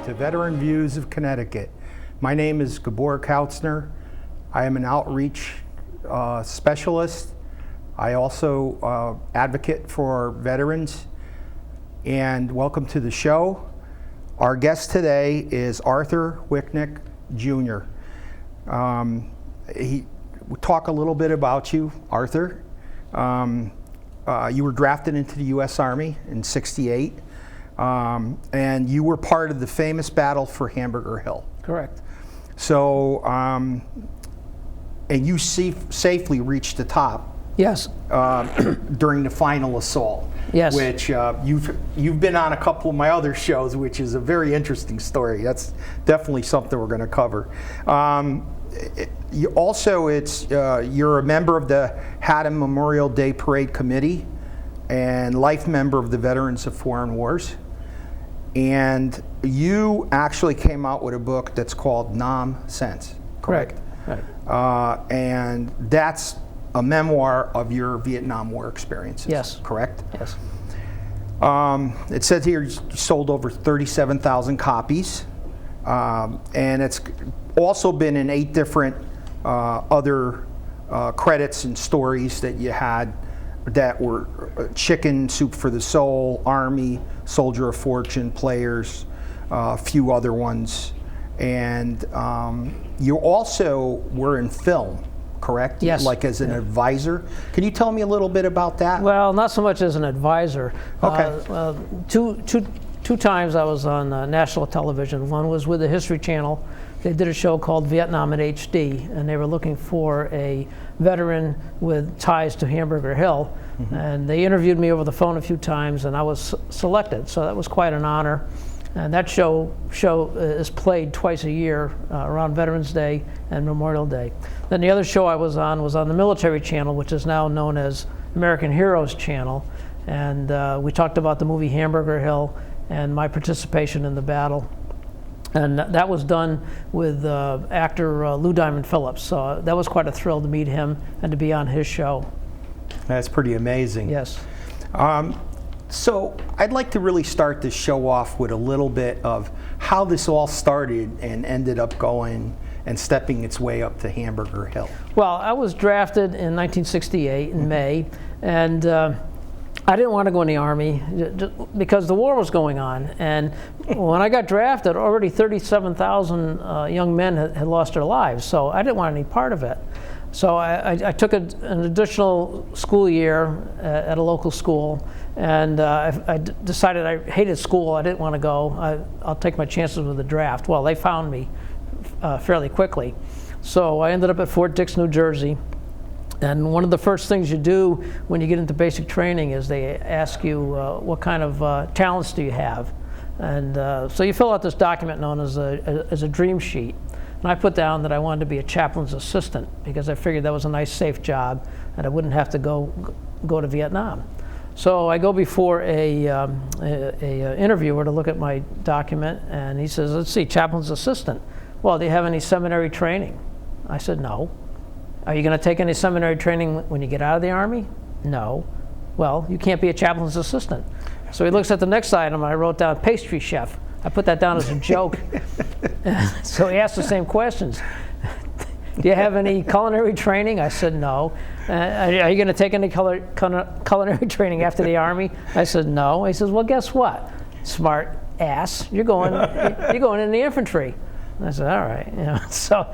to Veteran Views of Connecticut. My name is Gabor Kautzner. I am an outreach specialist. I also advocate for veterans. And welcome to the show. Our guest today is Arthur Wiknik, Jr. We'll talk a little bit about you, Arthur. You were drafted into the U.S. Army in '68, and you were part of the famous battle for Hamburger Hill. Correct. So, and you safely reached the top. Yes. During the final assault. Yes. Which you've been on a couple of my other shows, which is a very interesting story. That's definitely something we're going to cover. You're a member of the Haddam Memorial Day Parade Committee and life member of the Veterans of Foreign Wars. And you actually came out with a book that's called Nam Sense, correct? Right. And that's a memoir of your Vietnam War experiences. Yes. Correct? Yes. It says here you sold over 37,000 copies, and it's also been in 8 different other credits and stories that you had that were Chicken Soup for the Soul, Army, Soldier of Fortune, Players, a few other ones. And you also were in film, correct? Yes. Like as an advisor. Can you tell me a little bit about that? Well, not so much as an advisor. Okay. Two times I was on national television. One was with the History Channel. They did a show called Vietnam in HD, and they were looking for a veteran with ties to Hamburger Hill. Mm-hmm. And they interviewed me over the phone a few times, and I was selected. So that was quite an honor. And that show is played twice a year around Veterans Day and Memorial Day. Then the other show I was on the Military Channel, which is now known as American Heroes Channel. And we talked about the movie Hamburger Hill and my participation in the battle. And that was done with actor Lou Diamond Phillips. So that was quite a thrill to meet him and to be on his show. That's pretty amazing. Yes. So I'd like to really start this show off with a little bit of how this all started and ended up going and stepping its way up to Hamburger Hill. Well, I was drafted in 1968 in May, and I didn't want to go in the Army because the war was going on. And when I got drafted, already 37,000 young men had lost their lives, so I didn't want any part of it. So I took an additional school year at a local school, and I decided I hated school. I didn't want to go. I'll take my chances with the draft. Well, they found me fairly quickly. So I ended up at Fort Dix, New Jersey. And one of the first things you do when you get into basic training is they ask you what kind of talents do you have. And so you fill out this document known as a dream sheet. And I put down that I wanted to be a chaplain's assistant because I figured that was a nice, safe job and I wouldn't have to go to Vietnam. So I go before a interviewer to look at my document, and he says, let's see, chaplain's assistant. Well, do you have any seminary training? I said, no. Are you going to take any seminary training when you get out of the Army? No. Well, you can't be a chaplain's assistant. So he looks at the next item, and I wrote down pastry chef. I put that down as a joke. So he asked the same questions. Do you have any culinary training? I said, no. Are you going to take any culinary training after the Army? I said, no. He says, well, guess what? Smart ass, you're going in the infantry. I said, all right. So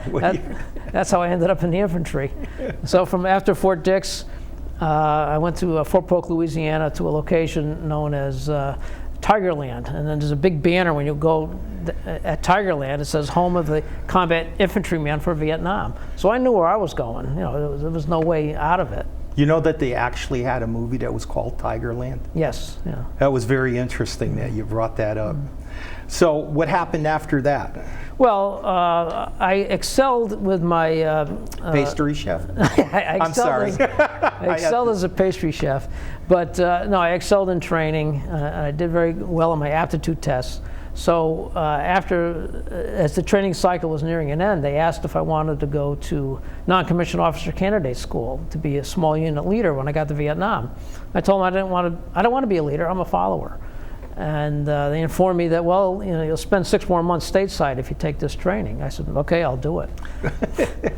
that's how I ended up in the infantry. So from after Fort Dix, I went to Fort Polk, Louisiana, to a location known as Tigerland. And then there's a big banner when you go at Tigerland. It says home of the combat infantryman for Vietnam. So I knew where I was going. There was no way out of it. You know that they actually had a movie that was called Tigerland? Yes. Yeah. That was very interesting that you brought that up. So what happened after that? Well, I excelled with my pastry chef. I'm sorry. I excelled as a pastry chef, but no, I excelled in training. I did very well on my aptitude tests. So as the training cycle was nearing an end, they asked if I wanted to go to non-commissioned officer candidate school to be a small unit leader when I got to Vietnam. I told them I don't want to be a leader. I'm a follower. And they informed me that, well, you'll spend 6 more months stateside if you take this training. I said, okay, I'll do it.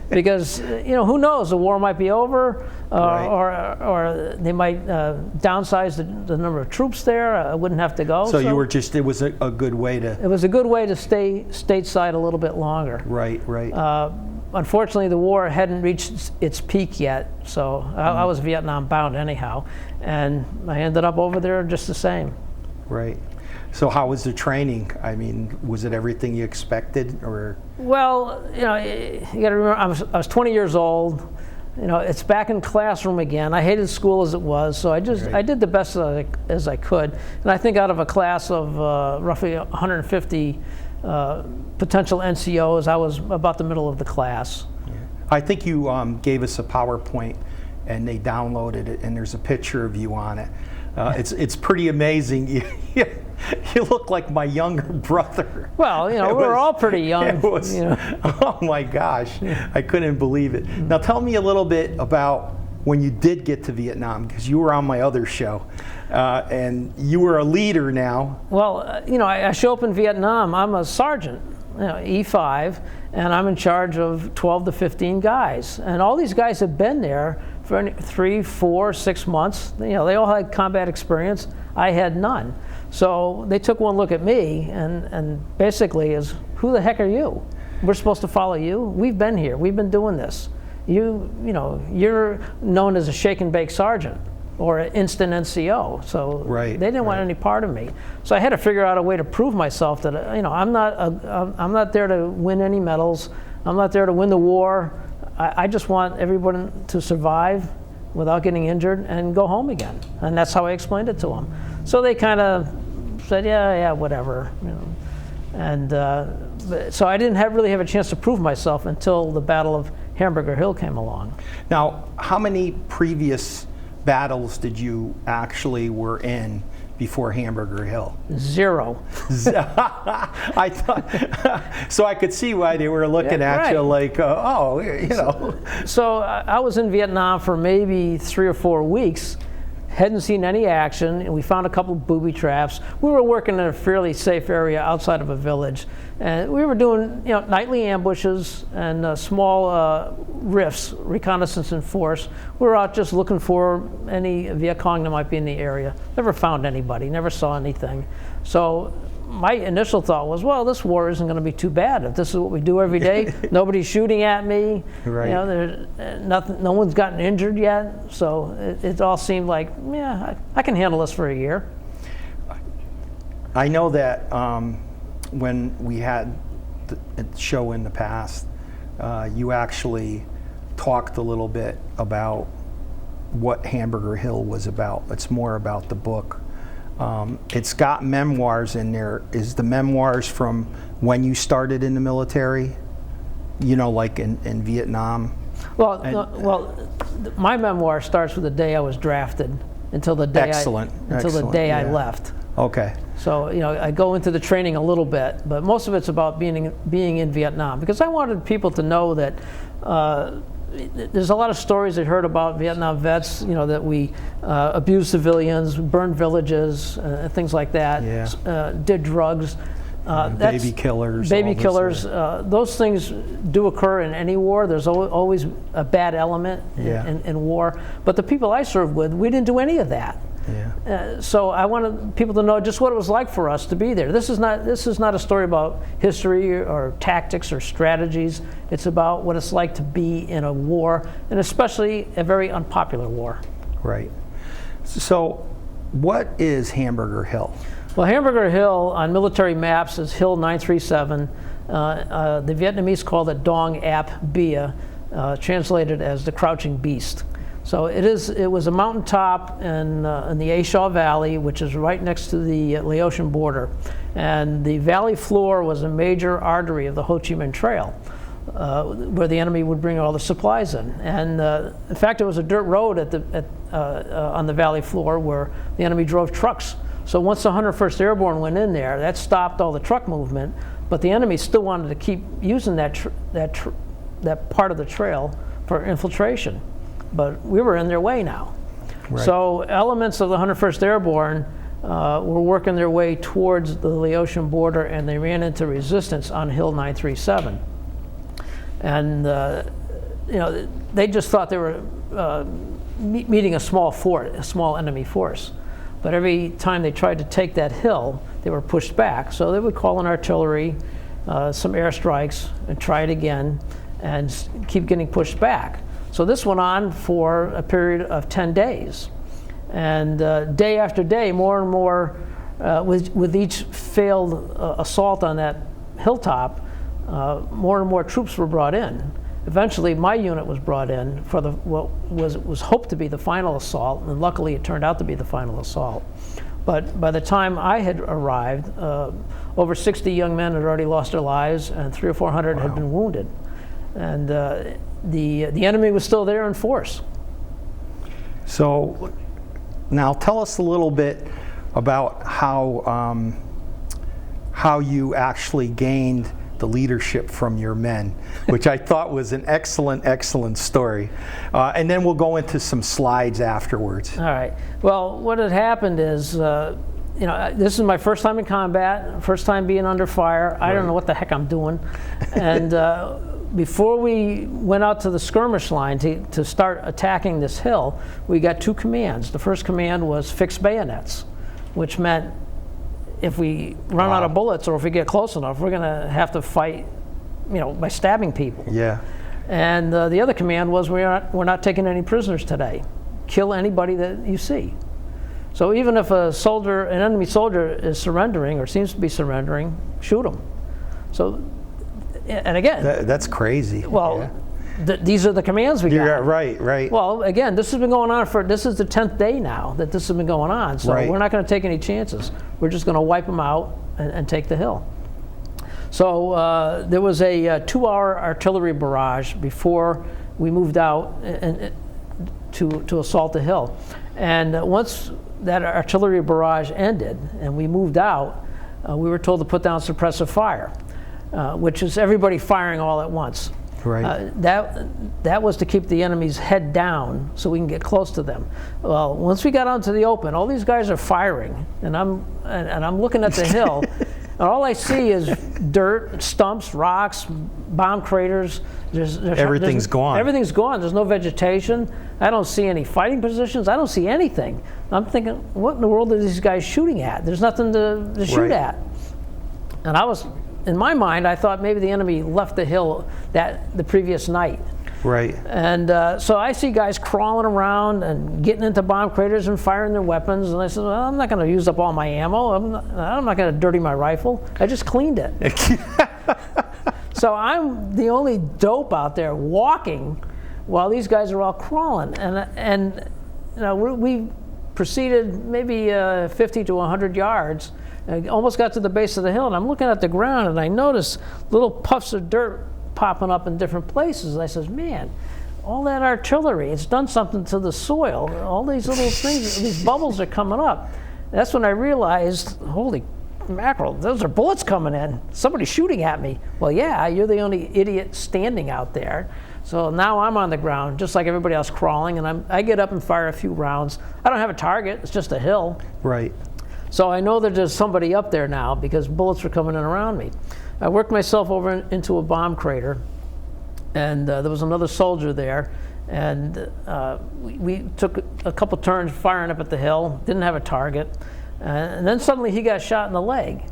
Because, who knows, the war might be over, or they might downsize the number of troops there. I wouldn't have to go. So you were just, it was a good way to... It was a good way to stay stateside a little bit longer. Right. Unfortunately, the war hadn't reached its peak yet, so I was Vietnam bound anyhow. And I ended up over there just the same. Right. So how was the training? I mean, was it everything you expected, or? Well, you got to remember, I was 20 years old. It's back in classroom again. I hated school as it was, so I did the best as I could. And I think out of a class of roughly 150 potential NCOs, I was about the middle of the class. Yeah. I think you gave us a PowerPoint, and they downloaded it, and there's a picture of you on it. It's pretty amazing. You look like my younger brother. Well, we're all pretty young. It was, oh my gosh, I couldn't believe it. Now tell me a little bit about when you did get to Vietnam, because you were on my other show, and you were a leader now. Well, I show up in Vietnam. I'm a sergeant, E5, and I'm in charge of 12 to 15 guys. And all these guys have been there for 3, 4, 6 months. They all had combat experience. I had none. So they took one look at me and basically is, who the heck are you? We're supposed to follow you? We've been here. We've been doing this. You're known as a shake and bake sergeant or an instant NCO. So they didn't want any part of me. So I had to figure out a way to prove myself that I'm not there to win any medals. I'm not there to win the war. I just want everyone to survive without getting injured and go home again. And that's how I explained it to them. So they kind of said, yeah, whatever. And so I didn't really have a chance to prove myself until the Battle of Hamburger Hill came along. Now, how many previous battles did you actually were in before Hamburger Hill? 0. I thought, so I could see why they were looking at you like, So I was in Vietnam for maybe 3 or 4 weeks. Hadn't seen any action, and we found a couple of booby traps. We were working in a fairly safe area outside of a village, and we were doing nightly ambushes and small rifts, reconnaissance in force. We were out just looking for any Viet Cong that might be in the area. Never found anybody, never saw anything. So my initial thought was, well, this war isn't going to be too bad. If this is what we do every day, nobody's shooting at me. Right. There's nothing. No one's gotten injured yet. So it all seemed like, yeah, I can handle this for a year. I know that when we had the show in the past, you actually talked a little bit about what Hamburger Hill was about. It's more about the book. It's got memoirs in there. Is the memoirs from when you started in the military? Like in Vietnam? Well, my memoir starts with the day I was drafted until the day I left. Okay. So I go into the training a little bit, but most of it's about being in Vietnam, because I wanted people to know that there's a lot of stories they heard about Vietnam vets, that we abused civilians, burned villages, things like that, did drugs. Baby killers. Those things do occur in any war. There's always a bad element in war. But the people I served with, we didn't do any of that. Yeah. So I wanted people to know just what it was like for us to be there. This is not a story about history or tactics or strategies. It's about what it's like to be in a war, and especially a very unpopular war. Right. So what is Hamburger Hill? Well, Hamburger Hill on military maps is Hill 937. The Vietnamese called it Dong Ap Bia, translated as the Crouching Beast. So it was a mountaintop in the A Shaw Valley, which is right next to the Laotian border. And the valley floor was a major artery of the Ho Chi Minh Trail, where the enemy would bring all the supplies in. And in fact, it was a dirt road on the valley floor where the enemy drove trucks. So once the 101st Airborne went in there, that stopped all the truck movement, but the enemy still wanted to keep using that part of the trail for infiltration. But we were in their way now. Right. So elements of the 101st Airborne were working their way towards the Laotian border, and they ran into resistance on Hill 937. And they just thought they were meeting a small enemy force. But every time they tried to take that hill, they were pushed back. So they would call in artillery, some airstrikes, and try it again, and keep getting pushed back. So this went on for a period of 10 days. And day after day, more and more, with each failed assault on that hilltop, more and more troops were brought in. Eventually, my unit was brought in for what was hoped to be the final assault, and luckily it turned out to be the final assault. But by the time I had arrived, over 60 young men had already lost their lives, and 300 or 400 had been wounded. And the enemy was still there in force. So now tell us a little bit about how you actually gained the leadership from your men, which I thought was an excellent story. And then we'll go into some slides afterwards. All right. Well, what had happened is, this is my first time in combat, first time being under fire. I don't know what the heck I'm doing. And before we went out to the skirmish line to start attacking this hill, we got two commands. The first command was fix bayonets, which meant if we run out of bullets or if we get close enough, we're going to have to fight, by stabbing people. Yeah. And the other command was we're not taking any prisoners today. Kill anybody that you see. So even if an enemy soldier is surrendering or seems to be surrendering, shoot him. So, and again, that's crazy. Well, yeah. These are the commands we got. Yeah, right. Well, again, this has been going on this is the 10th day now that this has been going on. So we're not going to take any chances. We're just going to wipe them out and take the hill. So there was a 2-hour artillery barrage before we moved out to assault the hill. And once that artillery barrage ended and we moved out, we were told to put down suppressive fire, which is everybody firing all at once. Right. That was to keep the enemy's head down so we can get close to them. Well, once we got onto the open, all these guys are firing, and I'm looking at the hill, and all I see is dirt, stumps, rocks, bomb craters. Everything's gone. Everything's gone. There's no vegetation. I don't see any fighting positions. I don't see anything. I'm thinking, what in the world are these guys shooting at? There's nothing to shoot at. And in my mind, I thought maybe the enemy left the hill the previous night. Right. And so I see guys crawling around and getting into bomb craters and firing their weapons. And I said, well, I'm not going to use up all my ammo. I'm not going to dirty my rifle. I just cleaned it. So I'm the only dope out there walking while these guys are all crawling. And we proceeded maybe 50 to 100 yards. I almost got to the base of the hill, and I'm looking at the ground, and I noticed little puffs of dirt popping up in different places. And I says, man, all that artillery, it's done something to the soil. All these little things, these bubbles are coming up. That's when I realized, holy mackerel, those are bullets coming in. Somebody's shooting at me. Well, yeah, you're the only idiot standing out there. So now I'm on the ground, just like everybody else crawling, and I get up and fire a few rounds. I don't have a target, it's just a hill. Right. So I know that there's somebody up there now because bullets were coming in around me. I worked myself over into a bomb crater, and there was another soldier there, and we took a couple turns firing up at the hill, didn't have a target, and then suddenly he got shot in the leg.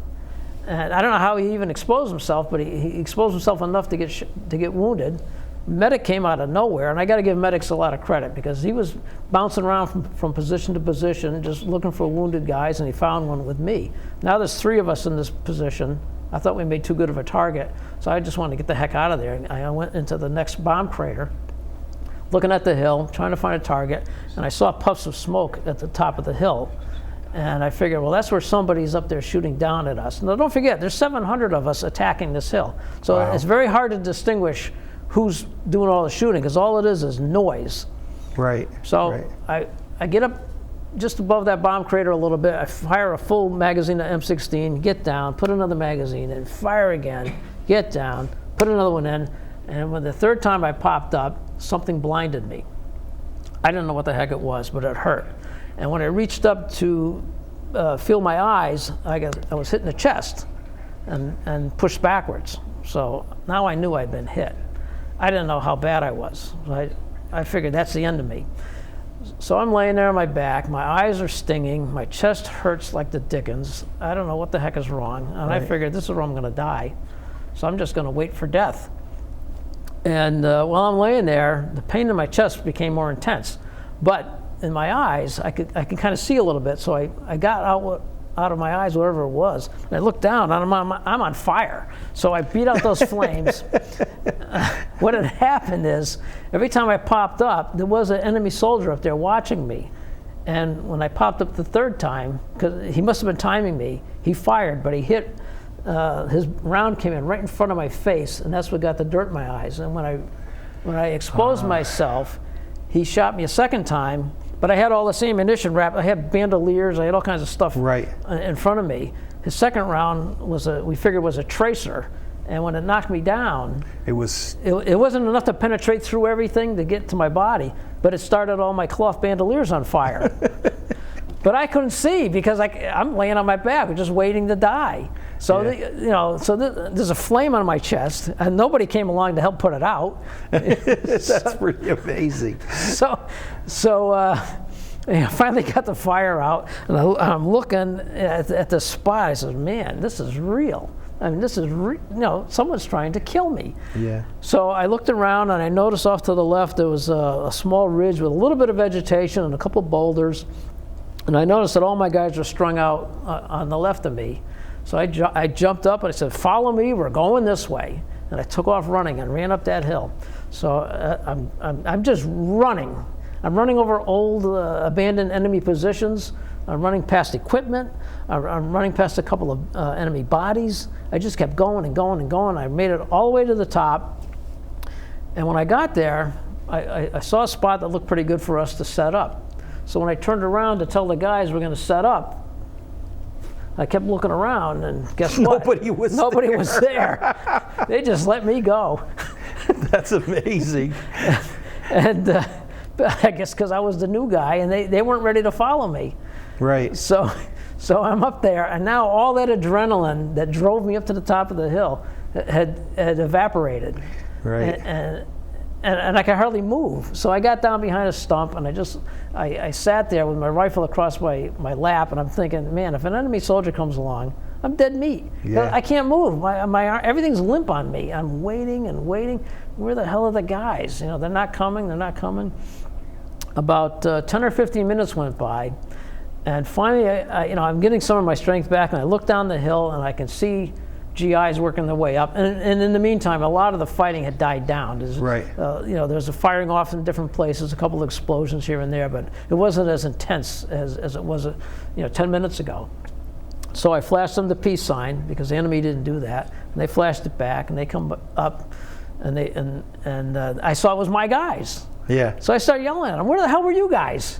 And I don't know how he even exposed himself, but he exposed himself enough to get wounded. Medic came out of nowhere, and I got to give medics a lot of credit because he was bouncing around from position to position just looking for wounded guys, and he found one with me. Now there's 3 of us in this position. I thought we made too good of a target, so I just wanted to get the heck out of there. I went into the next bomb crater, looking at the hill, trying to find a target, and I saw puffs of smoke at the top of the hill. And I figured, well, that's where somebody's up there shooting down at us. Now, don't forget, there's 700 of us attacking this hill. So It's very hard to distinguish who's doing all the shooting, because all it is noise. Right. So I get up just above that bomb crater a little bit. I fire a full magazine of M16, get down, put another magazine in, fire again, get down, put another one in. And when the 3rd time I popped up, something blinded me. I didn't know what the heck it was, but it hurt. And when I reached up to feel my eyes, I was hit in the chest and pushed backwards. So now I knew I'd been hit. I didn't know how bad I was. I figured that's the end of me. So I'm laying there on my back. My eyes are stinging. My chest hurts like the dickens. I don't know what the heck is wrong. And I figured this is where I'm going to die. So I'm just going to wait for death. And while I'm laying there, the pain in my chest became more intense. But in my eyes, I could kind of see a little bit. So I got out of my eyes, whatever it was. And I looked down, and I'm on fire. So I beat out those flames. What had happened is, every time I popped up, there was an enemy soldier up there watching me. And when I popped up the third time, because he must have been timing me, he fired, but he hit, his round came in right in front of my face, and that's what got the dirt in my eyes. And when I exposed myself, he shot me a second time, but I had all the same ammunition wrapped. I had bandoliers, I had all kinds of stuff in front of me. His second round we figured was a tracer. And when it knocked me down, it wasn't enough to penetrate through everything to get to my body, but it started all my cloth bandoliers on fire. But I couldn't see because I'm laying on my back, just waiting to die. So there's a flame on my chest, and nobody came along to help put it out. That's pretty amazing. I finally got the fire out, and I'm looking at the spot. I said, "Man, this is real. I mean, this is someone's trying to kill me." Yeah. So I looked around, and I noticed off to the left there was a small ridge with a little bit of vegetation and a couple boulders. And I noticed that all my guys were strung out on the left of me. So I jumped up and I said, "Follow me, we're going this way." And I took off running and ran up that hill. So I'm just running. I'm running over old abandoned enemy positions. I'm running past equipment. I'm running past a couple of enemy bodies. I just kept going and going and going. I made it all the way to the top. And when I got there, I saw a spot that looked pretty good for us to set up. So when I turned around to tell the guys we're going to set up, I kept looking around, and guess what? Nobody was there. They just let me go. That's amazing. And I guess because I was the new guy, and they weren't ready to follow me. Right. So I'm up there, and now all that adrenaline that drove me up to the top of the hill had evaporated. Right. And I could hardly move. So I got down behind a stump, and I sat there with my rifle across my lap, and I'm thinking, man, if an enemy soldier comes along, I'm dead meat. Yeah. I can't move. Everything's limp on me. I'm waiting and waiting. Where the hell are the guys? They're not coming. They're not coming. About 10 or 15 minutes went by, and finally, I'm getting some of my strength back, and I look down the hill, and I can see GIs working their way up, and in the meantime, a lot of the fighting had died down. There's a firing off in different places, a couple of explosions here and there, but it wasn't as intense as it was 10 minutes ago. So I flashed them the peace sign because the enemy didn't do that, and they flashed it back, and they come up, and I saw it was my guys. Yeah. So I started yelling at them, "Where the hell were you guys?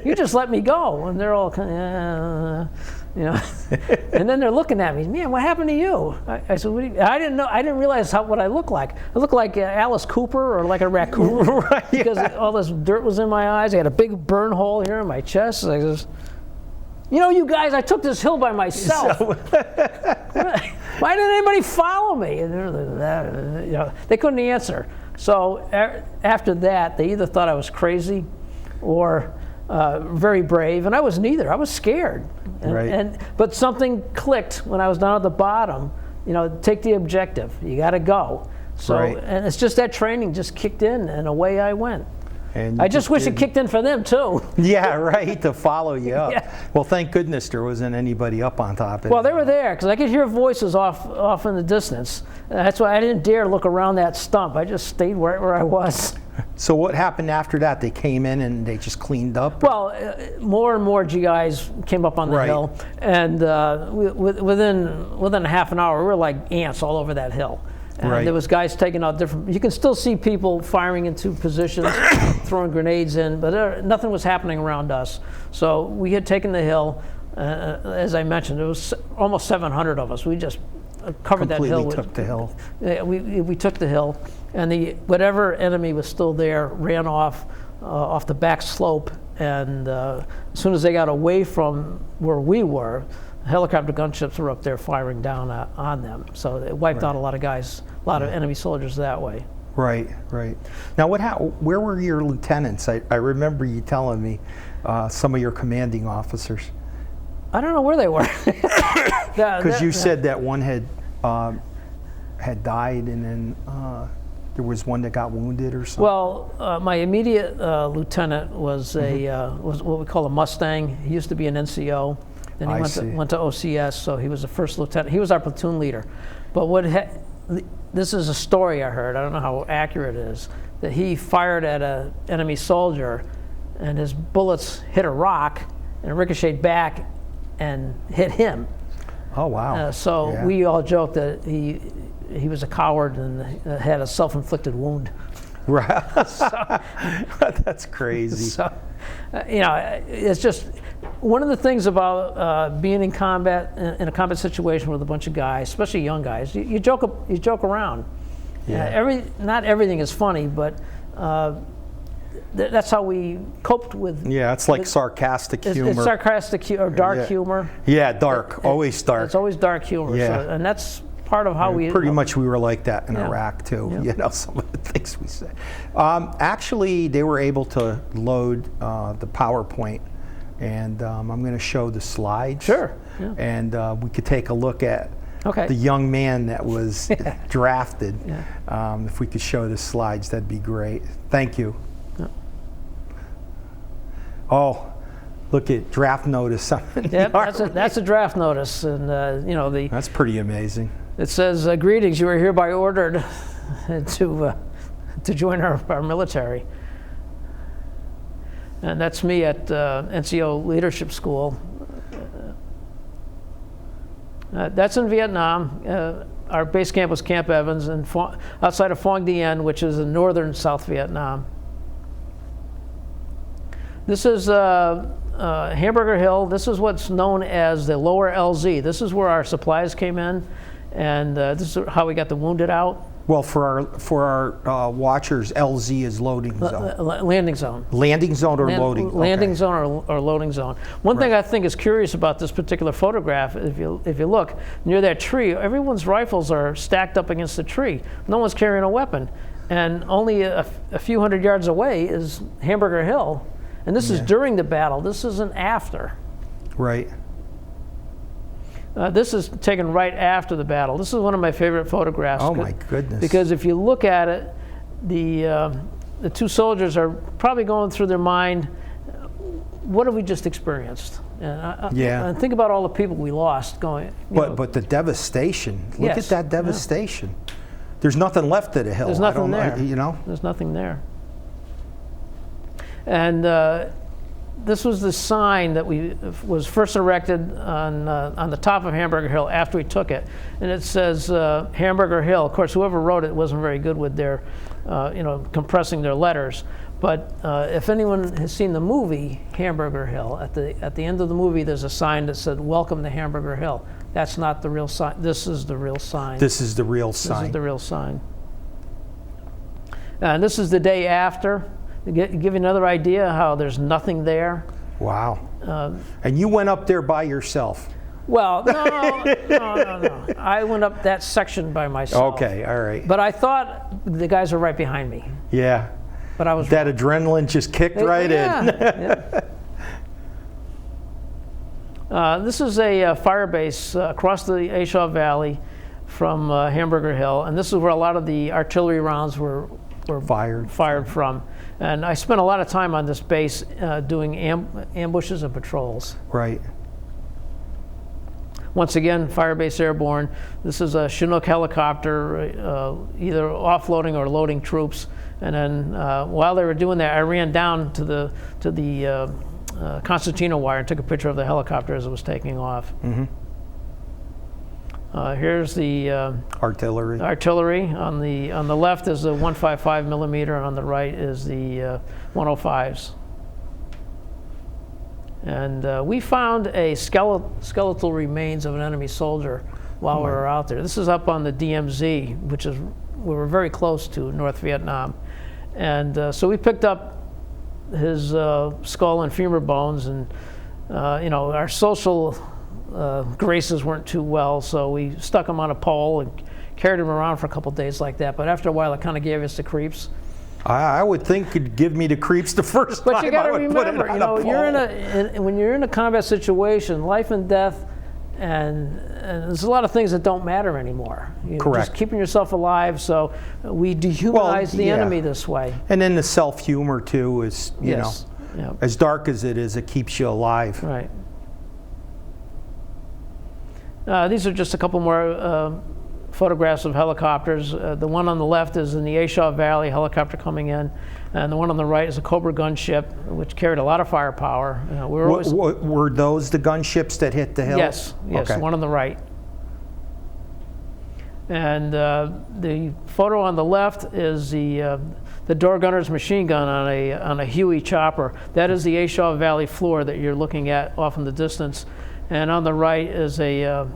You just let me go." And they're all kind of, and then they're looking at me, "Man, what happened to you?" I said, I didn't know. I didn't realize what I looked like. I looked like Alice Cooper or like a raccoon, right, because all this dirt was in my eyes. I had a big burn hole here in my chest. I just, you guys, I took this hill by myself. Why didn't anybody follow me? And they couldn't answer. So after that, they either thought I was crazy or very brave, and I was neither. I was scared. But something clicked when I was down at the bottom. Take the objective. You got to go. So, and it's just that training just kicked in, and away I went. And I just wish it kicked in for them too. Yeah, right, to follow you up. Yeah. Well, thank goodness there wasn't anybody up on top. Well, they were there because I could hear voices off in the distance. That's why I didn't dare look around that stump. I just stayed where I was. So what happened after that? They came in and they just cleaned up? Well, more and more GIs came up on the hill, and within a half an hour, we were like ants all over that hill. And there was guys taking out different. You can still see people firing into positions, throwing grenades in, but nothing was happening around us. So we had taken the hill. As I mentioned, it was almost 700 of us. We just covered that hill. Completely took the hill. We took the hill, and whatever enemy was still there ran off the back slope and as soon as they got away from where we were, helicopter gunships were up there firing down on them. So it wiped out a lot of guys, a lot of enemy soldiers that way. Right, right. Now, where were your lieutenants? I remember you telling me some of your commanding officers. I don't know where they were. Because you said that one had died, and then there was one that got wounded or something. Well, my immediate lieutenant was was what we call a Mustang. He used to be an NCO. Then he went to OCS, so he was the first lieutenant. He was our platoon leader. But this is a story I heard. I don't know how accurate it is. That he fired at an enemy soldier, and his bullets hit a rock and ricocheted back and hit him. Oh wow! So we all joked that he was a coward and had a self-inflicted wound. Right. That's crazy. So, it's just one of the things about being in combat, in a combat situation with a bunch of guys, especially young guys. You joke around. Yeah. Not everything is funny, but that's how we coped with. Yeah, it's like sarcastic humor. It's sarcastic or dark humor. Yeah, dark. Always dark. It's always dark humor. Yeah. So, and that's part of how we. Pretty much we were like that in Iraq too. Yeah. Some of the things we said. Actually, they were able to load the PowerPoint, and I'm going to show the slides. Sure. Yeah. And we could take a look at Okay. the young man that was drafted. Yeah. If we could show the slides, that'd be great. Thank you. Yeah. Oh, look at draft notice. Yeah, that's a draft notice, and That's pretty amazing. It says, "Greetings. You are hereby ordered to join our military." And that's me at NCO Leadership School. That's in Vietnam. Our base camp was Camp Evans, outside of Phong Dien, which is in northern South Vietnam. This is Hamburger Hill. This is what's known as the lower LZ. This is where our supplies came in, and this is how we got the wounded out. Well, for our watchers, LZ is loading zone. Landing zone. Landing zone or loading? Landing zone or loading zone. One thing I think is curious about this particular photograph, if you look near that tree, everyone's rifles are stacked up against the tree. No one's carrying a weapon, and only a few hundred yards away is Hamburger Hill, and this is during the battle. This isn't after. Right. This is taken right after the battle. This is one of my favorite photographs. Oh my goodness! Because if you look at it, the two soldiers are probably going through their mind, what have we just experienced? And think about all the people we lost going. But the devastation. Look at that devastation. Yeah. There's nothing left of the hill. There's nothing there. There's nothing there. And this was the sign that was first erected on the top of Hamburger Hill after we took it, and it says Hamburger Hill. Of course, whoever wrote it wasn't very good with their, compressing their letters. But if anyone has seen the movie Hamburger Hill, at the end of the movie, there's a sign that said "Welcome to Hamburger Hill." That's not the real sign. This is the real sign. This is the real sign. This is the real sign. And this is the day after. To give you another idea how there's nothing there. Wow. And you went up there by yourself? Well, no. I went up that section by myself. Okay, all right. But I thought the guys were right behind me. Yeah. But I was that wrong. Adrenaline just kicked right in. This is a fire base across the Ashaw Valley from Hamburger Hill, and this is where a lot of the artillery rounds were fired from. And I spent a lot of time on this base doing ambushes and patrols. Right. Once again, Firebase Airborne. This is a Chinook helicopter, either offloading or loading troops. And then while they were doing that, I ran down to the concertina wire and took a picture of the helicopter as it was taking off. Mm-hmm. Here's the artillery. Artillery on the left is the 155 millimeter, and on the right is the 105s. And we found a skeletal remains of an enemy soldier while we were out there. This is up on the DMZ, which is we were very close to North Vietnam, and so we picked up his skull and femur bones, and our social graces weren't too well, so we stuck him on a pole and carried him around for a couple days like that. But after a while, it kind of gave us the creeps. I would think it'd give me the creeps the first time. But you got to I would put it remember, on a pole. when you're in a combat situation, life and death, and there's a lot of things that don't matter anymore. Correct. Just keeping yourself alive. So we dehumanize the enemy this way. And then the self-humor too is, you know, Yeah. as dark as it is, it keeps you alive. Right. These are just a couple more photographs of helicopters. The one on the left is in the Ashaw Valley, helicopter coming in, and the one on the right is a Cobra gunship, which carried a lot of firepower. Were those the gunships that hit the hill? Yes, Okay. the one on the right. And the photo on the left is the door gunner's machine gun on a Huey chopper. That is the Ashaw Valley floor that you're looking at off in the distance. And on the right is a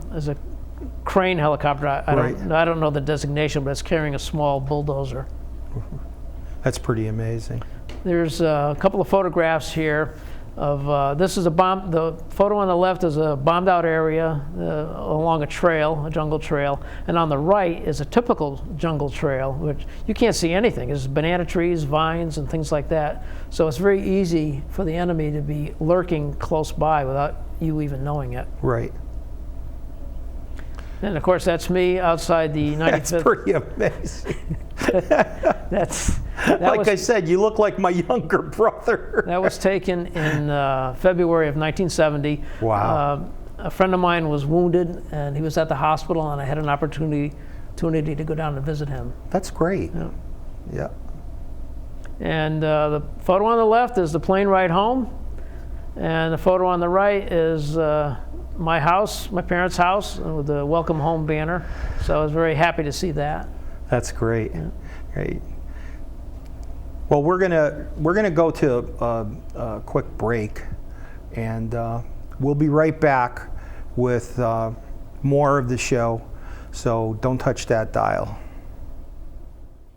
crane helicopter. I don't know the designation, but it's carrying a small bulldozer. That's pretty amazing. There's a couple of photographs here of this is a bomb. The photo on the left is a bombed out area along a trail, a jungle trail, and on the right is a typical jungle trail, which you can't see anything. There's banana trees, vines, and things like that. So it's very easy for the enemy to be lurking close by without you even knowing it. Right. And of course, that's me outside the 95th. That's pretty amazing. Like I said, you look like my younger brother. That was taken in February of 1970. Wow. A friend of mine was wounded, and he was at the hospital, and I had an opportunity to go down and visit him. That's great. Yeah. And the photo on the left is the plane ride home, and the photo on the right is my house, my parents' house, with the welcome home banner. So I was very happy to see that. That's great. Yeah. Great. Well, we're gonna go to a quick break, and we'll be right back with more of the show. So don't touch that dial.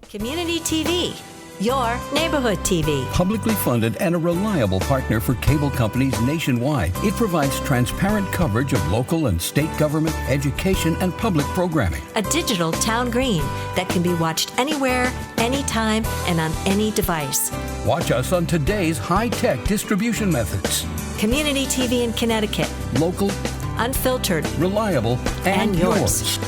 Community TV, your neighborhood TV. Publicly funded and a reliable partner for cable companies nationwide. It provides transparent coverage of local and state government, education, and public programming. A digital town green that can be watched anywhere, anytime, and on any device. Watch us on today's high-tech distribution methods. Community TV in Connecticut. Local, unfiltered, reliable, and yours.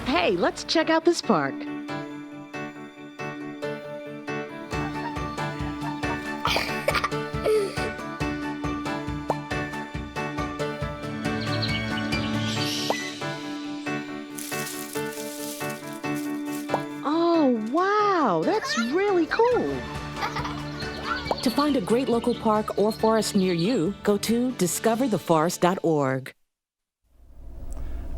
Hey, let's check out this park. Oh, wow, that's really cool. To find a great local park or forest near you, go to discovertheforest.org.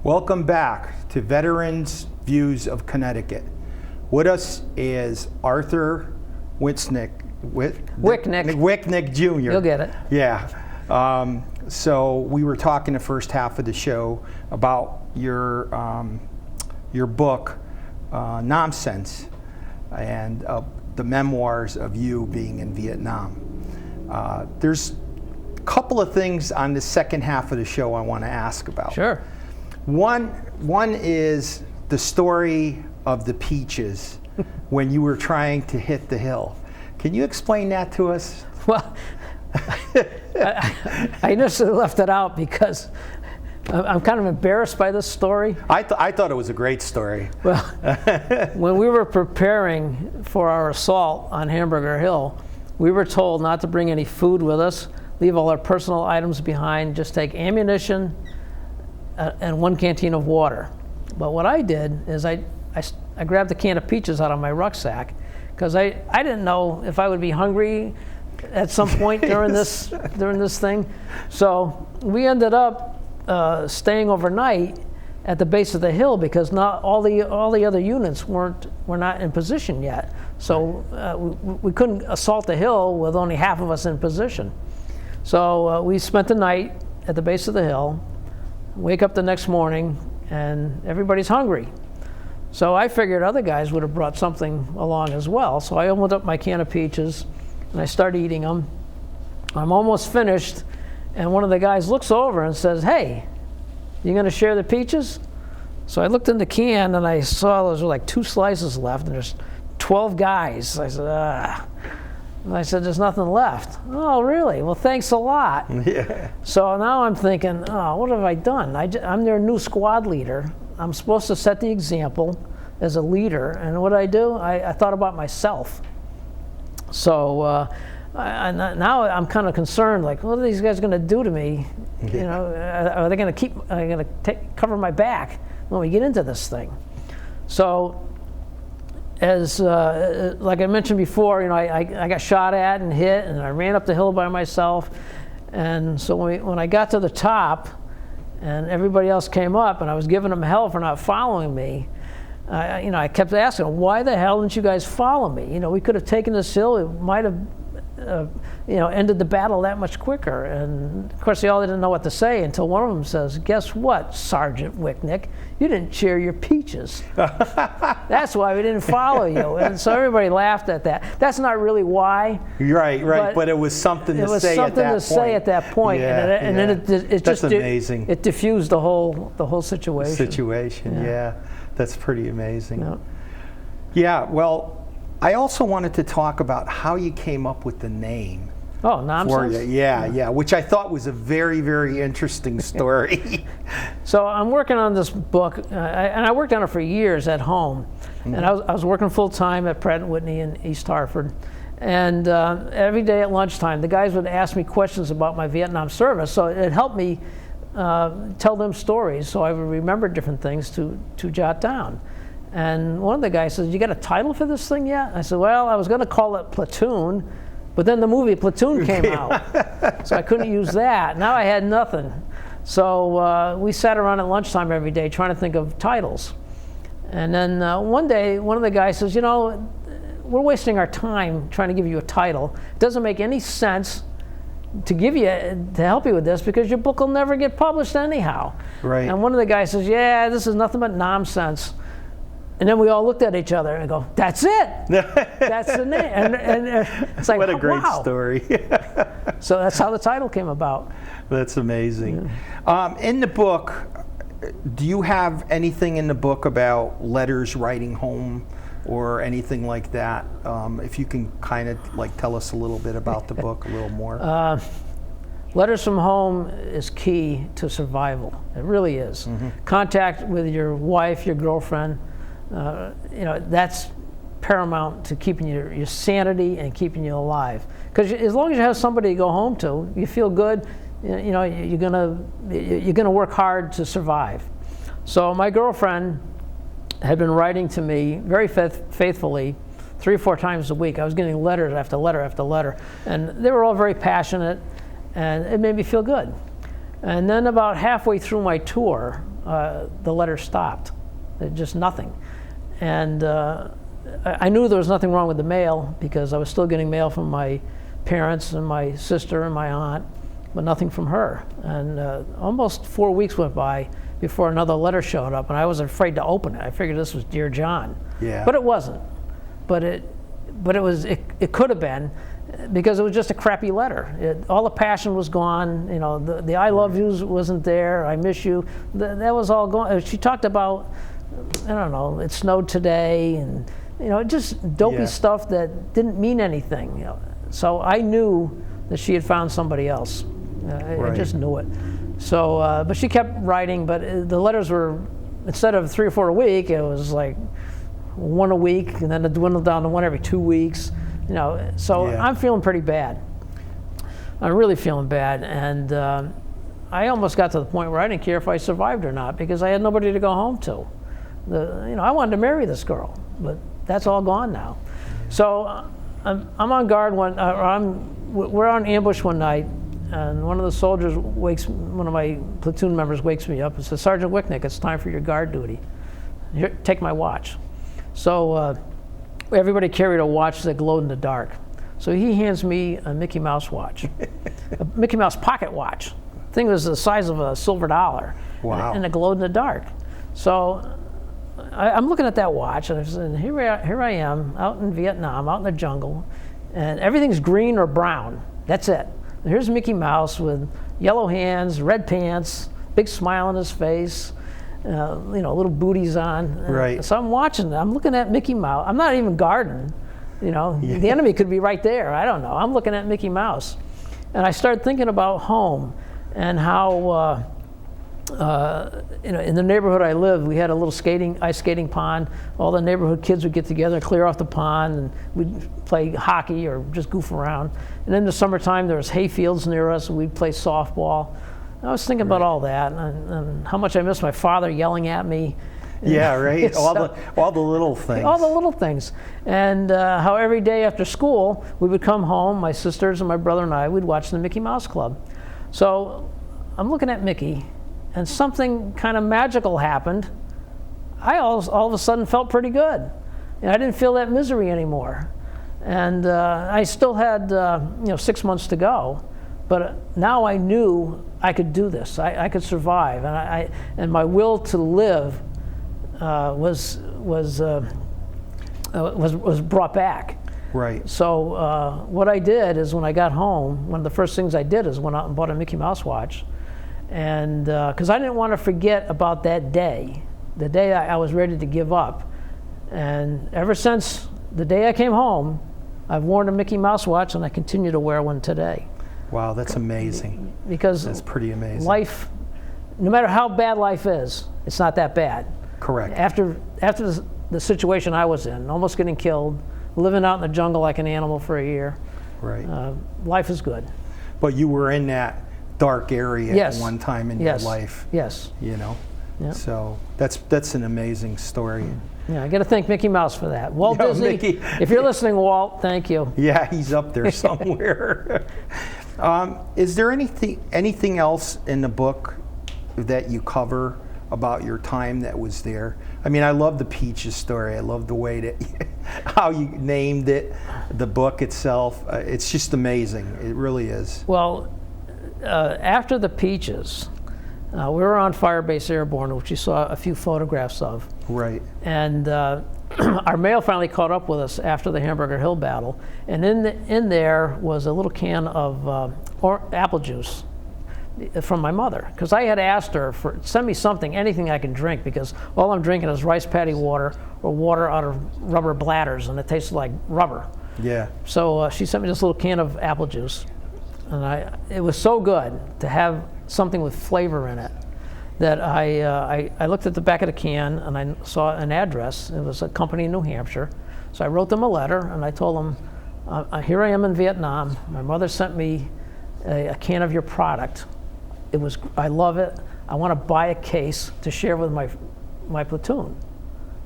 Welcome back to Veterans Views of Connecticut. With us is Arthur Wiknik. Wiknik Jr. You'll get it. Yeah. So we were talking the first half of the show about your book, Nonsense, and the memoirs of you being in Vietnam. There's couple of things on the second half of the show I want to ask about. Sure. One is the story of the peaches when you were trying to hit the hill. Can you explain that to us? Well, I initially left it out because I'm kind of embarrassed by this story. I thought it was a great story. Well, when we were preparing for our assault on Hamburger Hill, we were told not to bring any food with us, leave all our personal items behind, just take ammunition and 1 canteen of water. But what I did is I grabbed a can of peaches out of my rucksack because I didn't know if I would be hungry at some point during this thing. So we ended up staying overnight at the base of the hill because not all the other units were not in position yet. So we couldn't assault the hill with only half of us in position. So we spent the night at the base of the hill, wake up the next morning, and everybody's hungry. So I figured other guys would have brought something along as well. So I opened up my can of peaches and I started eating them. I'm almost finished, and one of the guys looks over and says, "Hey, you gonna share the peaches?" So I looked in the can and I saw there was like 2 slices left, and there's 12 guys. I said, And I said, "There's nothing left." "Oh, really? Well, thanks a lot." Yeah. So now I'm thinking, oh, what have I done? I'm their new squad leader. I'm supposed to set the example as a leader, and what I do? I thought about myself. So now I'm kind of concerned, like, what are these guys going to do to me? Yeah. You know, are they going to cover my back when we get into this thing? So, as like I mentioned before, you know, I got shot at and hit, and I ran up the hill by myself. And so when I got to the top, and everybody else came up, and I was giving them hell for not following me, you know, I kept asking, why the hell didn't you guys follow me? You know, we could have taken this hill. It might have, you know, ended the battle that much quicker. And of course, they all didn't know what to say until one of them says, "Guess what, Sergeant Wiknik? You didn't share your peaches. That's why we didn't follow you." And so everybody laughed at that. That's not really why. Right. But it was something to say at that point. It was something to say at that point. Yeah, and then it That's just amazing. It diffused the whole situation. Yeah. That's pretty amazing. Yeah. Yeah, well, I also wanted to talk about how you came up with the name. Oh, nonsense? Yeah, which I thought was a very, very interesting story. So I'm working on this book, and I worked on it for years at home. Mm-hmm. And I was working full-time at Pratt & Whitney in East Hartford. And every day at lunchtime, the guys would ask me questions about my Vietnam service. So it helped me tell them stories, so I would remember different things to jot down. And one of the guys says, "You got a title for this thing yet?" I said, "Well, I was going to call it Platoon, but then the movie Platoon came out, so I couldn't use that. Now I had nothing." So we sat around at lunchtime every day trying to think of titles. And then one day, one of the guys says, "You know, we're wasting our time trying to give you a title. It doesn't make any sense to help you with this because your book will never get published anyhow." Right. And one of the guys says, "Yeah, this is nothing but nonsense." And then we all looked at each other and go, "That's it. That's the name." And it's like, what a great wow. story. So that's how the title came about. That's amazing. Yeah. In the book, do you have anything in the book about letters writing home or anything like that? If you can kind of like tell us a little bit about the book a little more. Letters from home is key to survival. It really is. Mm-hmm. Contact with your wife, your girlfriend, you know, that's paramount to keeping your sanity and keeping you alive. Because as long as you have somebody to go home to, you feel good. You know, you're gonna work hard to survive. So my girlfriend had been writing to me very faithfully 3 or 4 times a week. I was getting letters after letter after letter, and they were all very passionate, and it made me feel good. And then about halfway through my tour, the letters stopped. Just nothing. And I knew there was nothing wrong with the mail because I was still getting mail from my parents and my sister and my aunt, but nothing from her. And almost 4 weeks went by before another letter showed up, and I was afraid to open it. I figured this was Dear John. Yeah. But it wasn't. But it could have been. because it was just a crappy letter. All the passion was gone. You know, the I love yous wasn't there. I miss you. That was all gone. She talked about, I don't know, it snowed today, and you know, just dopey stuff that didn't mean anything. You know? So I knew that she had found somebody else. I just knew it. So, but she kept writing. But the letters were, instead of 3 or 4 a week, it was like 1 a week, and then it dwindled down to 1 every 2 weeks. You know, so I'm feeling pretty bad. I'm really feeling bad, and I almost got to the point where I didn't care if I survived or not because I had nobody to go home to. You know, I wanted to marry this girl, but that's all gone now. So I'm on guard we're on ambush one night, and one of the soldiers one of my platoon members wakes me up and says, "Sergeant Wiknik, it's time for your guard duty. Here, take my watch." So everybody carried a watch that glowed in the dark. So he hands me a Mickey Mouse watch, a Mickey Mouse pocket watch. The thing was the size of a silver dollar. Wow. And it glowed in the dark. So I'm looking at that watch, and here I am out in Vietnam, out in the jungle, and everything's green or brown. That's it. And here's Mickey Mouse with yellow hands, red pants, big smile on his face, you know, little booties on. Right. So I'm watching. I'm looking at Mickey Mouse. I'm not even guarding. You know, the enemy could be right there. I don't know. I'm looking at Mickey Mouse, and I started thinking about home and how. You know, in the neighborhood I lived, we had a little ice skating pond. All the neighborhood kids would get together and clear off the pond, and we'd play hockey or just goof around. And in the summertime, there was hay fields near us, and we'd play softball. I was thinking about all that and how much I miss my father yelling at me. Yeah, right. all the little things. All the little things, and how every day after school we would come home. My sisters and my brother and I would watch the Mickey Mouse Club. So I'm looking at Mickey. And something kind of magical happened. I all of a sudden felt pretty good. And I didn't feel that misery anymore. And I still had 6 months to go, but now I knew I could do this. I could survive, and my will to live was brought back. Right. So what I did is when I got home, one of the first things I did is went out and bought a Mickey Mouse watch. And because I didn't want to forget about that day, the day I was ready to give up. And ever since the day I came home, I've worn a Mickey Mouse watch, and I continue to wear one today. Wow, that's amazing. Because that's pretty amazing. Life, no matter how bad life is, it's not that bad. Correct. After the situation I was in, almost getting killed, living out in the jungle like an animal for a year, right. Life is good. But you were in that dark area at one time in your life. Yes. You know? Yeah. So that's an amazing story. Yeah, I got to thank Mickey Mouse for that. Walt Disney, Mickey. If you're listening, Walt, thank you. Yeah, he's up there somewhere. Is there anything else in the book that you cover about your time that was there? I mean, I love the Peaches story. I love the way that how you named it, the book itself. It's just amazing. It really is. Well, after the Peaches, we were on Firebase Airborne, which you saw a few photographs of. Right. And our mail finally caught up with us after the Hamburger Hill battle. And in there was a little can of apple juice from my mother, because I had asked her send me something, anything I can drink, because all I'm drinking is rice patty water or water out of rubber bladders, and it tastes like rubber. Yeah. So she sent me this little can of apple juice, and it was so good to have something with flavor in it that I looked at the back of the can and I saw an address. It was a company in New Hampshire. So I wrote them a letter and I told them, here I am in Vietnam. My mother sent me a can of your product. I love it. I want to buy a case to share with my platoon,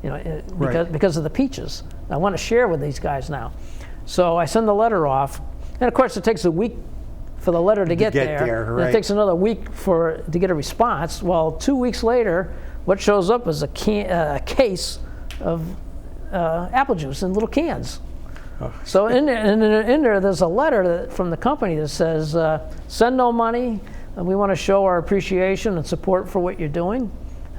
because of the Peaches. I want to share with these guys now. So I send the letter off, and of course it takes a week for the letter to get there. Right. And it takes another week to get a response. Well, 2 weeks later, what shows up is a case of apple juice in little cans. Oh. So in there, there's a letter from the company that says, send no money, and we want to show our appreciation and support for what you're doing.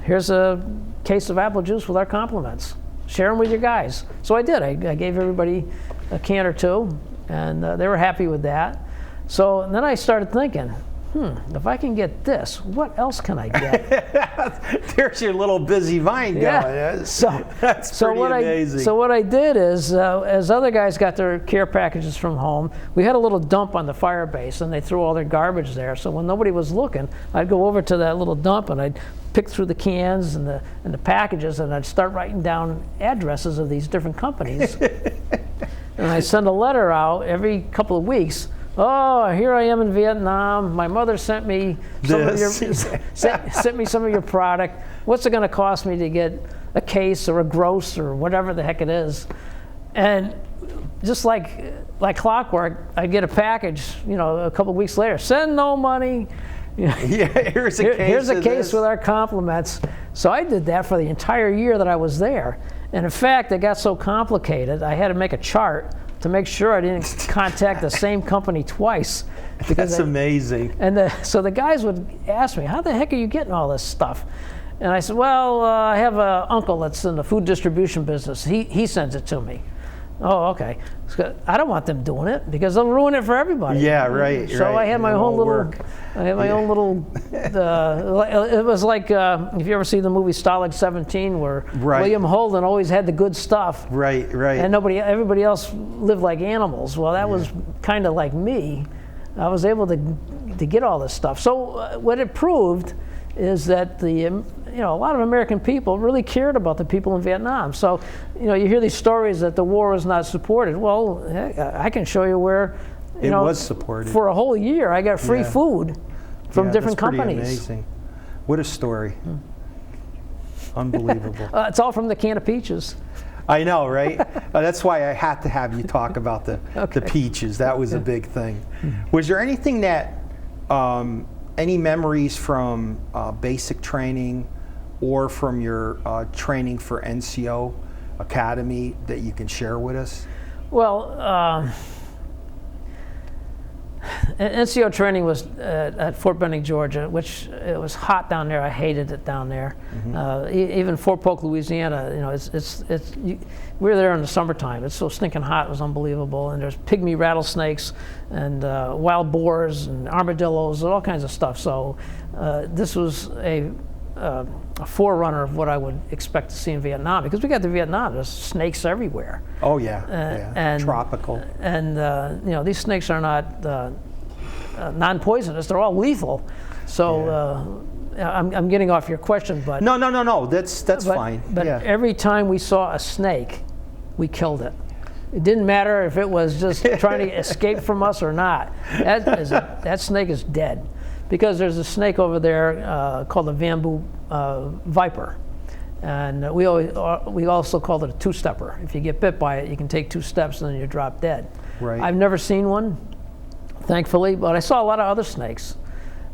Here's a case of apple juice with our compliments. Share them with your guys. So I did. I gave everybody a can or two, And they were happy with that. So then I started thinking, if I can get this, what else can I get? There's your little busy mind going. Yeah. That's pretty amazing. So what I did is, as other guys got their care packages from home, we had a little dump on the fire base, and they threw all their garbage there. So when nobody was looking, I'd go over to that little dump, and I'd pick through the cans and the packages, and I'd start writing down addresses of these different companies. And I'd send a letter out every couple of weeks. Oh, here I am in Vietnam. My mother sent me some of your sent me some of your product. What's it going to cost me to get a case or a gross or whatever the heck it is? And just like clockwork, I'd get a package, a couple of weeks later. Send no money. Yeah, here's a case with our compliments. So I did that for the entire year that I was there. And in fact, it got so complicated, I had to make a chart to make sure I didn't contact the same company twice. That's amazing. And so the guys would ask me, how the heck are you getting all this stuff? And I said, well, I have an uncle that's in the food distribution business. He sends it to me. Oh, okay. So I don't want them doing it because they'll ruin it for everybody. Yeah, right. So right. I had my own little. I had my own little. It was like if you ever see the movie Stalag 17, where William Holden always had the good stuff. Right. And everybody else lived like animals. Well, that was kind of like me. I was able to get all this stuff. So what it proved is that a lot of American people really cared about the people in Vietnam. So, you hear these stories that the war was not supported. Well, heck, I can show you where, it was supported. For a whole year, I got free food from different that's companies. Pretty amazing. What a story. Unbelievable. It's all from the can of peaches. I know, right? That's why I had to have you talk about the peaches. That was a big thing. Was there anything that, any memories from basic training or from your training for NCO Academy that you can share with us? Well, NCO training was at Fort Benning, Georgia, which it was hot down there. I hated it down there. Even Fort Polk, Louisiana, we were there in the summertime. It's so stinking hot, it was unbelievable. And there's pygmy rattlesnakes and wild boars and armadillos and all kinds of stuff. So this was a forerunner of what I would expect to see in Vietnam, because we got to Vietnam, there's snakes everywhere. Oh yeah, and tropical. And these snakes are not non-poisonous; they're all lethal. So I'm getting off your question, but no, that's fine. But every time we saw a snake, we killed it. It didn't matter if it was just trying to escape from us or not. That snake is dead. Because there's a snake over there called the bamboo viper, and we also called it a two-stepper. If you get bit by it, you can take 2 steps and then you drop dead. Right. I've never seen one, thankfully, but I saw a lot of other snakes,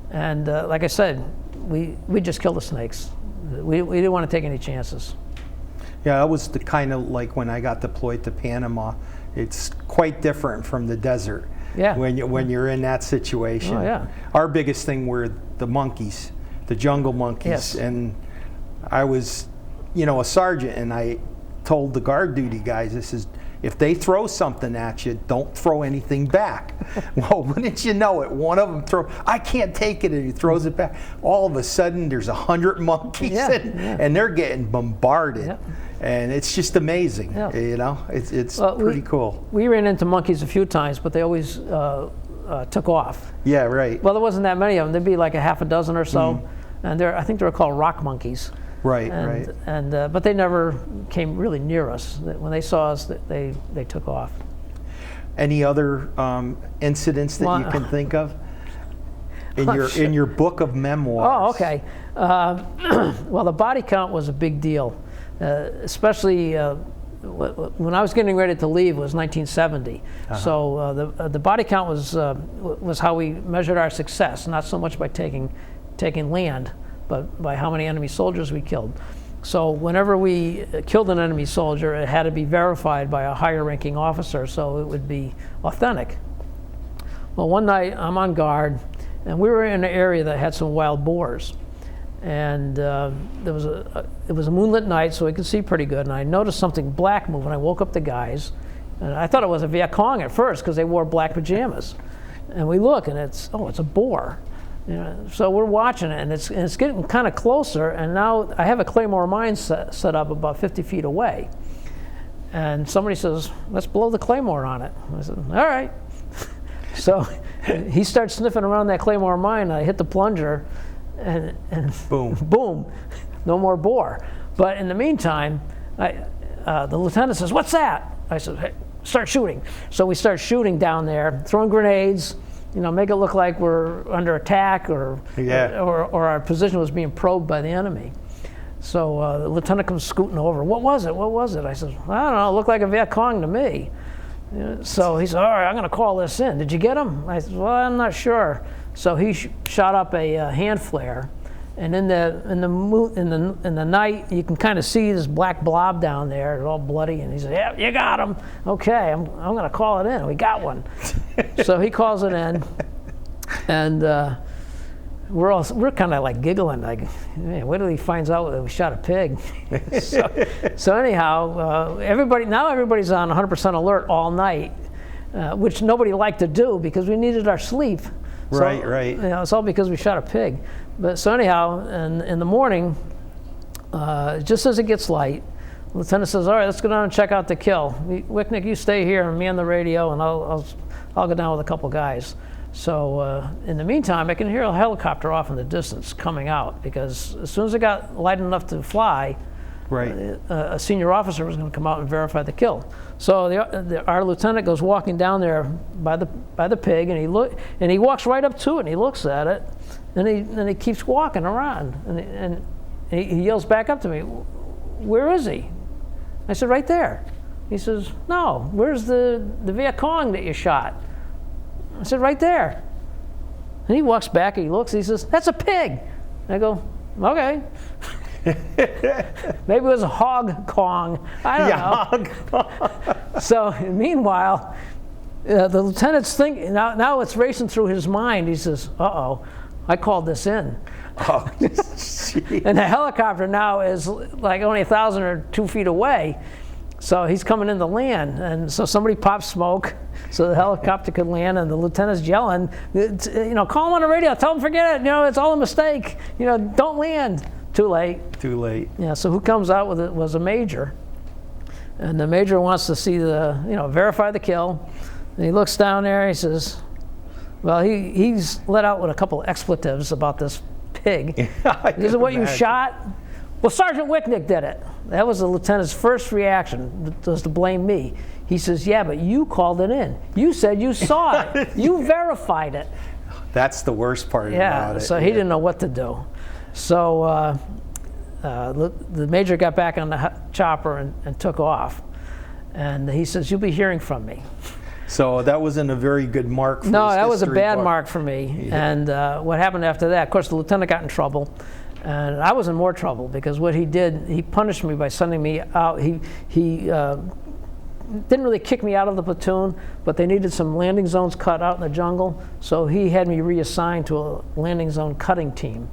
and like I said, we just killed the snakes. We didn't want to take any chances. Yeah, that was the kind of like when I got deployed to Panama. It's quite different from the desert. Yeah. When you're in that situation. Oh, yeah. Our biggest thing were the monkeys, the jungle monkeys. Yes. And I was, a sergeant, and I told the guard duty guys, this is, if they throw something at you, don't throw anything back. Well, wouldn't you know it, one of them I can't take it, and he throws it back. All of a sudden, there's 100 monkeys, and they're getting bombarded. Yeah. And it's just amazing, it's pretty cool. We ran into monkeys a few times, but they always took off. Yeah, right. Well, there wasn't that many of them. There'd be like a half a dozen or so, and I think they were called rock monkeys. Right, right. right. And but they never came really near us. When they saw us, they took off. Any other incidents that you can think of in your book of memoirs? Oh, okay. Well, the body count was a big deal. Especially when I was getting ready to leave, was 1970. So the body count was how we measured our success, not so much by taking land, but by how many enemy soldiers we killed. So whenever we killed an enemy soldier, it had to be verified by a higher ranking officer, so it would be authentic. Well, one night I'm on guard, and we were in an area that had some wild boars. And it was a moonlit night, so we could see pretty good. And I noticed something black moving. I woke up the guys, And I thought it was a Viet Cong at first because they wore black pajamas. And we look, and it's a boar. So we're watching it, and it's getting kind of closer. And now I have a Claymore mine set up about 50 feet away. And somebody says, let's blow the Claymore on it. I said, all right. So he starts sniffing around that Claymore mine, and I hit the plunger, and Boom. boom, no more boar. But in the meantime, the lieutenant says, what's that? I said, hey, start shooting. So we start shooting down there, throwing grenades, make it look like we're under attack or our position was being probed by the enemy. So the lieutenant comes scooting over. What was it? What was it? I said, I don't know. It looked like a Viet Cong to me. So he said, all right, I'm going to call this in. Did you get him? I said, well, I'm not sure. So he shot up a hand flare. And in the night, you can kind of see this black blob down there. It's all bloody. And he said, yeah, you got him. Okay, I'm going to call it in. We got one. So he calls it in. And we're kind of like giggling, like, man, wait till he finds out that we shot a pig. so anyhow, everybody's on 100% alert all night, which nobody liked to do because we needed our sleep. Right. It's all because we shot a pig. But so anyhow, in the morning, just as it gets light, the lieutenant says, all right, let's go down and check out the kill. Wiknik, you stay here and me on the radio, and I'll go down with a couple guys. So in the meantime, I can hear a helicopter off in the distance coming out because as soon as it got light enough to fly, a senior officer was going to come out and verify the kill. So our lieutenant goes walking down there by the pig, and he walks right up to it and he looks at it, and he keeps walking around, and he yells back up to me, "Where is he?" I said, "Right there." He says, "No, where's the Viet Cong that you shot?" I said, "Right there." And he walks back, he looks, he says, "That's a pig." I go, "Okay." Maybe it was a hog Kong. I don't know. So meanwhile, the lieutenant's thinking, now it's racing through his mind. He says, uh-oh, I called this in. Oh, and the helicopter now is like only 1,000 or 2 feet away. So he's coming in to land, and so somebody pops smoke so the helicopter could land, and the lieutenant's yelling, call him on the radio, tell him forget it, it's all a mistake, don't land. Too late. Yeah, so who comes out with it was a major, and the major wants to see verify the kill, and he looks down there, he says, well, he's let out with a couple of expletives about this pig. This is what you shot? Well, Sergeant Wiknik did it. That was the lieutenant's first reaction, was to blame me. He says, yeah, but you called it in. You said you saw it. You verified it. That's the worst part about it. So he didn't know what to do. So the major got back on the chopper and took off. And he says, you'll be hearing from me. So that wasn't a very good mark for No, his that was a history bad book. mark for me. Yeah. And what happened after that, of course, the lieutenant got in trouble. And I was in more trouble because what he did, he punished me by sending me out. He didn't really kick me out of the platoon, but they needed some landing zones cut out in the jungle. So he had me reassigned to a landing zone cutting team.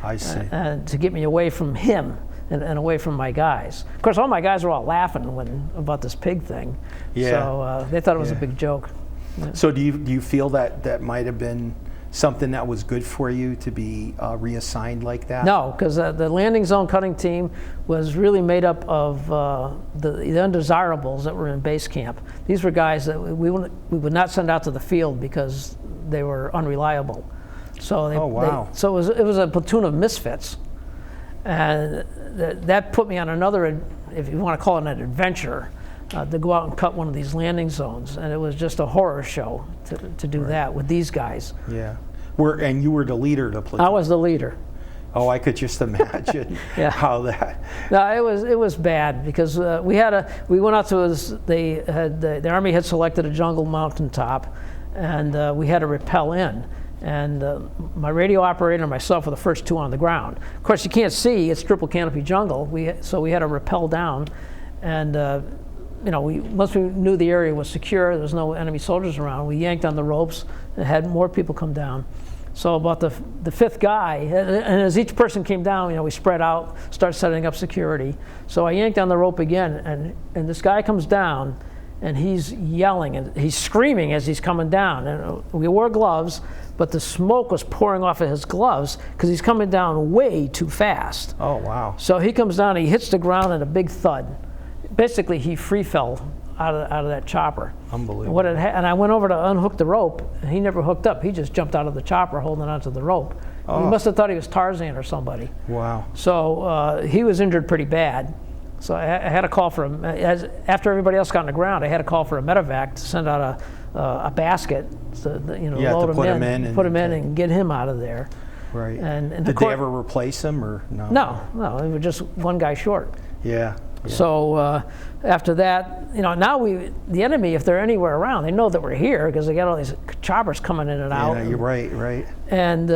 I see. And to get me away from him and away from my guys. Of course, all my guys were all laughing about this pig thing. Yeah. So they thought it was a big joke. So do you feel that might have been something that was good for you to be reassigned like that? No, because the landing zone cutting team was really made up of the undesirables that were in base camp. These were guys that we would not send out to the field because they were unreliable. So so it was a platoon of misfits, and that put me on another, if you want to call it an adventure, to go out and cut one of these landing zones, and it was just a horror show to do that with these guys. Yeah. And you were the leader of the platoon? I was the leader. Oh, I could just imagine how that. No, it was bad because we went out to the Army had selected a jungle mountaintop, and we had to rappel in. And my radio operator and myself were the first two on the ground. Of course, you can't see; it's triple canopy jungle. So we had to rappel down, and once we knew the area was secure, there was no enemy soldiers around, we yanked on the ropes and had more people come down. So about the fifth guy, and as each person came down, we spread out, start setting up security. So I yanked on the rope again, and this guy comes down, and he's yelling and he's screaming as he's coming down. And we wore gloves, but the smoke was pouring off of his gloves because he's coming down way too fast. Oh, wow. So he comes down, he hits the ground and a big thud. Basically, he free fell out of that chopper. Unbelievable. And I went over to unhook the rope, and he never hooked up. He just jumped out of the chopper holding onto the rope. He must have thought he was Tarzan or somebody. Wow. So he was injured pretty bad. So I had to call for him. After everybody else got on the ground, I had to call for a medevac to send out a basket to load him in, put him in, and get him out of there. Right. And did they ever replace him or no? No, it was just one guy short. Yeah. So after that, now the enemy, if they're anywhere around, they know that we're here because they got all these choppers coming in and out. Yeah, you're right. And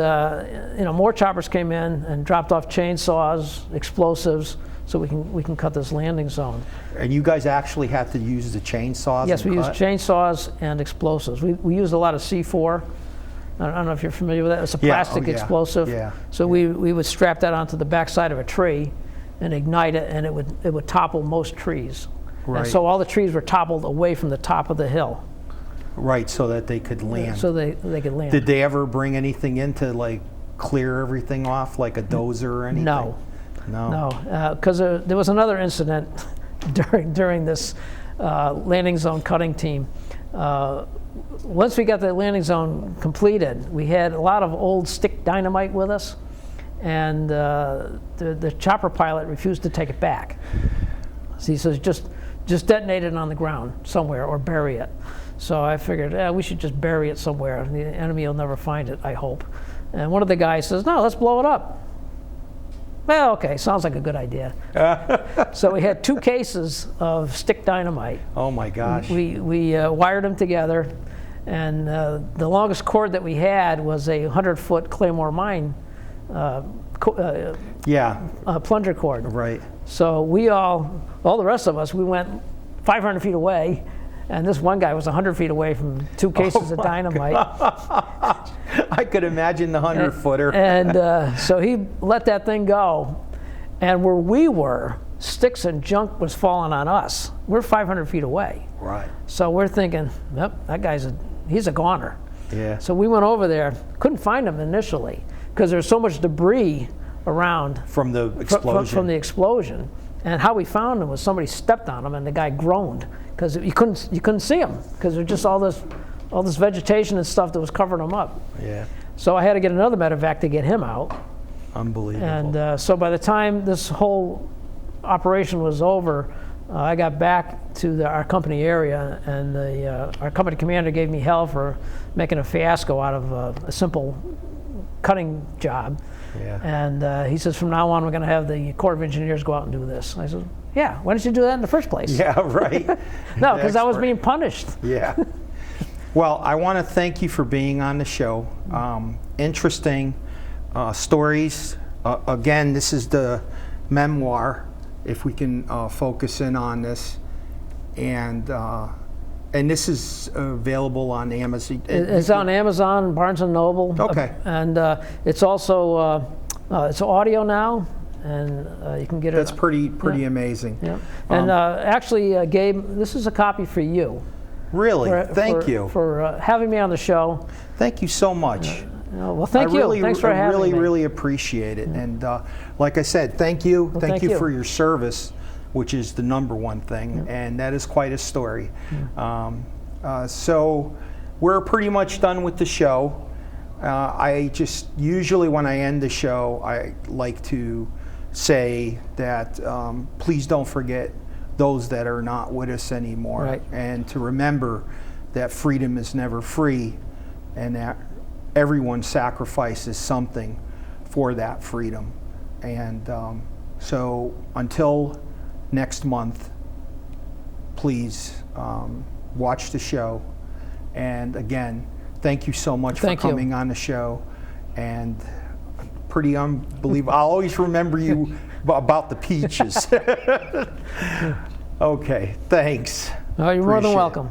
more choppers came in and dropped off chainsaws, explosives, so we can cut this landing zone. And you guys actually had to use the chainsaws? Yes, we used chainsaws and explosives. We used a lot of C4. I don't know if you're familiar with that. It's a plastic explosive. Yeah. So we would strap that onto the backside of a tree and ignite it, and it would topple most trees. Right. And so all the trees were toppled away from the top of the hill. Right, so that they could land. So they could land. Did they ever bring anything in to like clear everything off, like a dozer or anything? No. No. Because there was another incident during this landing zone cutting team. Once we got the landing zone completed, we had a lot of old stick dynamite with us, and the chopper pilot refused to take it back. So he says, just detonate it on the ground somewhere or bury it. So I figured, we should just bury it somewhere. The enemy will never find it, I hope. And one of the guys says, no, let's blow it up. Well, okay, sounds like a good idea. So we had 2 cases of stick dynamite. Oh my gosh. We wired them together, and the longest cord that we had was a 100-foot Claymore mine plunger cord. Right. So all the rest of us, we went 500 feet away, and this one guy was 100 feet away from 2 cases of dynamite. I could imagine the 100-footer. And so he let that thing go, and where we were, sticks and junk was falling on us. We're 500 feet away. Right. So we're thinking, yep, that guy's he's a goner. Yeah. So we went over there, couldn't find him initially because there's so much debris around from the explosion. From the explosion. And how we found him was somebody stepped on him and the guy groaned because you couldn't see him because there's just all this vegetation and stuff that was covering him up. Yeah. So I had to get another medevac to get him out. Unbelievable. And so by the time this whole operation was over, I got back to our company area, and our company commander gave me hell for making a fiasco out of a simple cutting job. Yeah. And he says, from now on, we're going to have the Corps of Engineers go out and do this. I said, yeah, why didn't you do that in the first place? Yeah, right. No, because I was being punished. Yeah. Well, I want to thank you for being on the show. Interesting stories. Again, this is the memoir, if we can focus in on this. And this is available on Amazon. It's on Amazon, Barnes & Noble. Okay. And it's also, it's audio now, and you can get it. That's pretty amazing. Yeah. And actually, Gabe, this is a copy for you. Really? Thank you. For having me on the show. Thank you so much. Well, thank you. Thanks for having me. I really appreciate it. And like I said, thank you. Well, thank you for your service, which is the #1 thing. Yeah. And that is quite a story. Yeah. So we're pretty much done with the show. I just, usually when I end the show, I like to say that please don't forget those that are not with us anymore. Right. And to remember that freedom is never free, and that everyone sacrifices something for that freedom. And so until next month, please watch the show. And again, thank you so much for coming on the show. And pretty unbelievable. I'll always remember you about the peaches. Okay, thanks. You're more than welcome.